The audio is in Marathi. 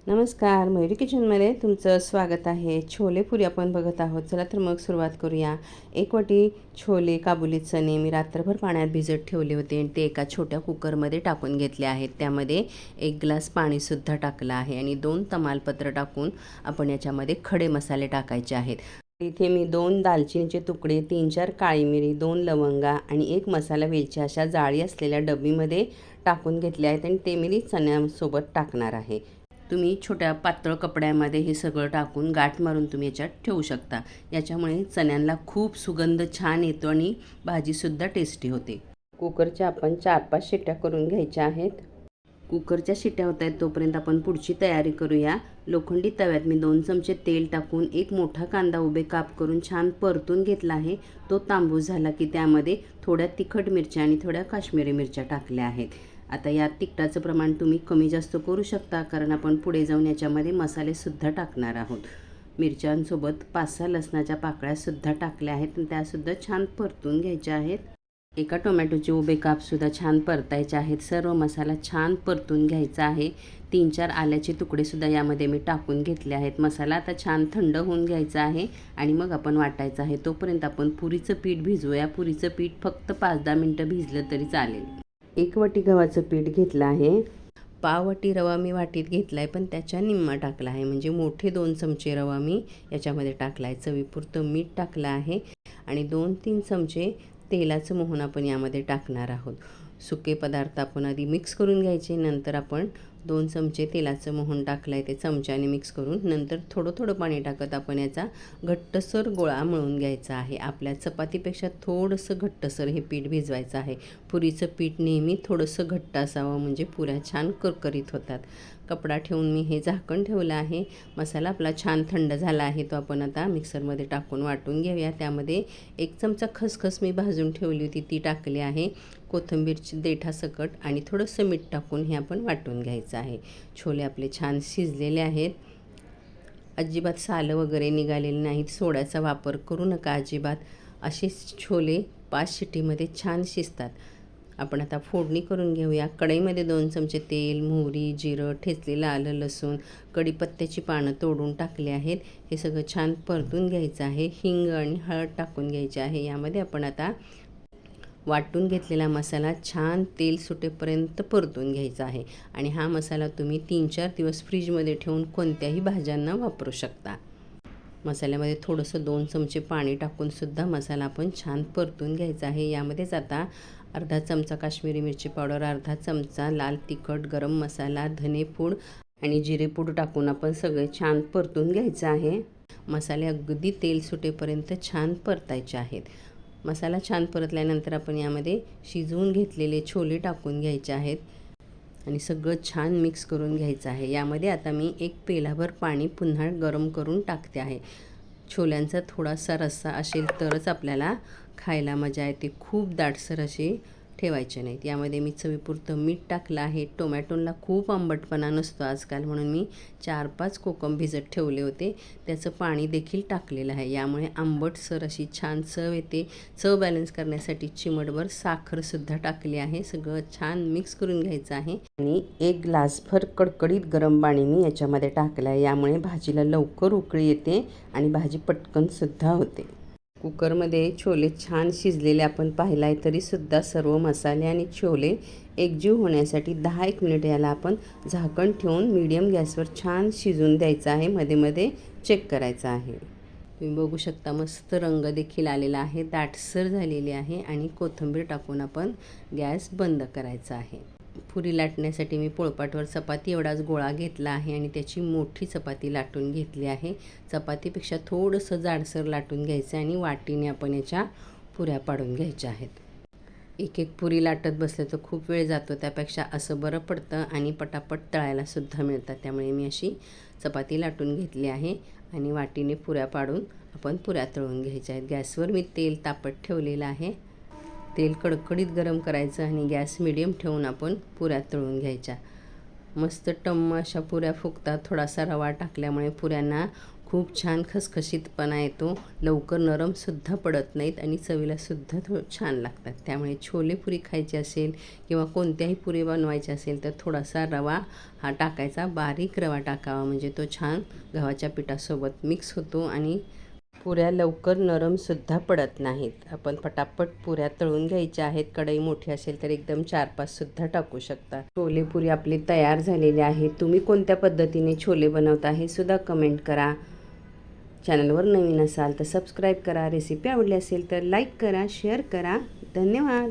नमस्कार, मयुरी किचनमध्ये तुमचं स्वागत आहे. छोले पुरी आपण बघत आहोत. चला तर मग सुरुवात करूया. एक वाटी छोले काबुली चणे मी रात्रभर पाण्यात भिजत ठेवले होते आणि ते एका छोट्या कुकरमध्ये टाकून घेतले आहेत. त्यामध्ये 1 ग्लास पाणीसुद्धा टाकलं आहे आणि 2 तमालपत्र टाकून आपण याच्यामध्ये खडे मसाले टाकायचे आहेत. इथे मी 2 दालचिनीचे तुकडे, 3-4 काळी मिरी, 2 लवंगा आणि 1 मसाला वेलची अशा जाळी असलेल्या डब्बीमध्ये टाकून घेतले आहेत आणि ते मी चण्यासोबत टाकणार आहे. तुम्ही छोट्या पातळ कपड्यामध्ये हे सगळं टाकून गाठ मारून तुम्ही याच्यात ठेवू शकता. याच्यामुळे चण्यांना खूप सुगंध छान येतो आणि भाजीसुद्धा टेस्टी होते. कुकरच्या आपण 4-5 शिट्ट्या करून घ्यायच्या आहेत. कुकरच्या शिट्ट्या होत आहेत तोपर्यंत आपण पुढची तयारी करूया. लोखंडी तव्यात मी 2 चमचे तेल टाकून एक मोठा कांदा उभे काप करून छान परतून घेतला आहे. तो तांबूस झाला की त्यामध्ये थोड्या तिखट मिरच्या आणि थोड्या काश्मीरी मिरच्या टाकल्या आहेत. आता या तिखटाचं प्रमाण तुम्ही कमी जास्त करू शकता, कारण आपण पुढे जाऊन याच्यामध्ये मसालेसुद्धा टाकणार आहोत. मिरच्यांसोबत 5-6 लसणाच्या पाकळ्यासुद्धा टाकल्या आहेत आणि त्यासुद्धा छान परतून घ्यायच्या आहेत. एका टोमॅटोचे उभे कापसुद्धा छान परतायचे आहेत. सर्व मसाला छान परतून घ्यायचा आहे. 3-4 आल्याचे तुकडेसुद्धा यामध्ये मी टाकून घेतले आहेत. मसाला आता छान थंड होऊन घ्यायचा आहे आणि मग आपण वाटायचं आहे. तोपर्यंत आपण पुरीचं पीठ भिजवूया. पुरीचं पीठ फक्त 5-10 मिनटं भिजलं तरी चालेल. 1 वाटी गव्हाचं पीठ घेतलं आहे. पाव वाटी रवा मी वाटीत घेतला आहे, पण त्याच्या निम्मा टाकला आहे. म्हणजे मोठे 2 चमचे रवा मी याच्यामध्ये टाकला आहे. चवीपुरतं मीठ टाकलं आहे आणि 2-3 चमचे तेलाचं मोहन आपण यामध्ये टाकणार आहोत. सुके पदार्थ आपण आधी मिक्स करून घ्यायचे. नंतर आपण 2 चमचे तेलाचं मोहन टाकलं आहे ते चमच्याने मिक्स करून नंतर थोडं पाणी टाकत आपण याचा घट्टसर गोळा मळून घ्यायचा आहे. आपल्या चपातीपेक्षा थोडंसं घट्टसर हे पीठ भिजवायचं आहे. पुरीचं पीठ नेहमी थोडंसं घट्ट असावं, म्हणजे पुऱ्या छान करकरीत होतात. कपडा ठेवून मी हे झाकण ठेवलं आहे. मसाला आपला छान थंड झाला आहे. तो आपण आता मिक्सरमध्ये टाकून वाटून घेऊया. त्यामध्ये 1 चमचा खसखस मी भाजून ठेवली होती ती टाकली आहे. कोथिंबीरची देठासकट आणि थोडंसं मीठ टाकून हे आपण वाटून घ्यायचं आहे. छोले आपले छान शिजलेले आहेत. अजिबात सालं वगैरे निघालेले नाहीत. सोड्याचा वापर करू नका अजिबात. असे छोले 5 शिट्टीमध्ये छान शिजतात. आपण आता फोडणी करून घेऊया. कढईमध्ये 2 चमचे तेल, मोहरी, जिरं, ठेचलेलं आलं, लसूण, कढीपत्त्याची पानं तोडून टाकली आहेत. हे सगळं छान परतून घ्यायचं आहे. हिंग आणि हळद टाकून घ्यायची आहे. यामध्ये आपण आता वाटून घेतलेला मसाला छान तेल सुटेपर्यंत परतून घ्यायचा आहे आणि हा मसाला तुम्ही 3-4 दिवस फ्रीजमध्ये ठेवून कोणत्याही भाज्यांना वापरू शकता. मसाल्यामध्ये थोडंसं 2 चमचे पाणी टाकूनसुद्धा मसाला आपण छान परतून घ्यायचा आहे. यामध्येच आता अर्धा चमचा काश्मीरी मिरची पावडर, अर्धा चमचा लाल तिखट, गरम मसाला, धनेपूड आणि जिरेपूड टाकून आपण सगळे छान परतून घ्यायचं आहे. मसाले अगदी तेल सुटेपर्यंत छान परतायचे आहेत. मसाला छान परतल्यानंतर आपण यामध्ये शिजवून घेतलेले छोले टाकून घ्यायचे आहेत आणि सगळं छान मिक्स करून घ्यायचं आहे. यामध्ये आता मी 1 पेलाभर पाणी पुन्हा गरम करून टाकते आहे. छोल्यांचा थोडासा रस्सा असेल तरच आपल्याला खायला मजा येते. खूप दाटसर असे ठेवायचे नाहीत. यामध्ये मी चवीपुरतं मीठ टाकलं आहे. टोमॅटोला खूप आंबटपणा नसतो आजकाल, म्हणून मी 4-5 कोकम भिजत ठेवले होते. त्याचं पाणी देखील टाकलेलं आहे. यामुळे आंबटसर अशी छान चव येते. चव बॅलन्स करण्यासाठी चिमटभर साखरसुद्धा टाकली आहे. सगळं छान मिक्स करून घ्यायचं आहे आणि 1 ग्लासभर कडकडीत गरम पाणी मी याच्यामध्ये टाकलं आहे. यामुळे भाजीला लवकर उकळी येते आणि भाजी पटकनसुद्धा होते. कुकरमध्ये छोले छान शिजलेले आपण पाहिलं आहे, तरीसुद्धा सर्व मसाले आणि छोले एकजीव होण्यासाठी 10-1 मिनिट याला आपण झाकण ठेवून मीडियम गॅसवर छान शिजून द्यायचं आहे. मध्ये मध्ये चेक करायचं आहे. तुम्ही बघू शकता मस्त रंग देखील आलेला आहे, दाटसर झालेली आहे आणि कोथिंबीर टाकून आपण गॅस बंद करायचा आहे. पुरी लाटण्यासाठी मी पोळपाटवर चपाती एवढाच गोळा घेतला आहे आणि त्याची मोठी चपाती लाटून घेतली आहे. चपातीपेक्षा थोडंसं जाडसर लाटून घ्यायचं आणि वाटीने आपण याच्या पुऱ्या पाडून घ्यायच्या आहेत. एक पुरी लाटत बसलं तर खूप वेळ जातो. त्यापेक्षा असं बरं पडतं आणि पटापट तळायलासुद्धा मिळतात. त्यामुळे मी अशी चपाती लाटून घेतली आहे आणि वाटीने पुऱ्या पाडून आपण पुऱ्या तळून घ्यायच्या आहेत. गॅसवर मी तेल तापत ठेवलेलं आहे. तेल कडकडीत गरम करायचं आणि गॅस मिडियम ठेवून आपण पुऱ्या तळून घ्यायच्या. मस्त टम्म अशा पुऱ्या फुगतात. थोडासा रवा टाकल्यामुळे पुऱ्यांना खूप छान खसखशीतपणा येतो, लवकर नरमसुद्धा पडत नाहीत आणि चवीलासुद्धा छान लागतात. त्यामुळे छोले पुरी खायची असेल किंवा कोणत्याही पुरी बनवायची असेल तर थोडासा रवा हा टाकायचा, बारीक रवा टाकावा, म्हणजे तो छान गव्हाच्या पिठासोबत मिक्स होतो आणि पुऱ्या लवकर नरमसुद्धा पडत नाहीत. आपण पटापट पुऱ्या तळून घ्यायच्या आहेत. कढई मोठी असेल तर एकदम 4-5सुद्धा टाकू शकता. छोले पुरी आपली तयार झालेली आहे. तुम्ही कोणत्या पद्धतीने छोले बनवता हे सुद्धा कमेंट करा. चॅनलवर नवीन असाल तर सबस्क्राईब करा. रेसिपी आवडली असेल तर लाईक करा, शेअर करा. धन्यवाद.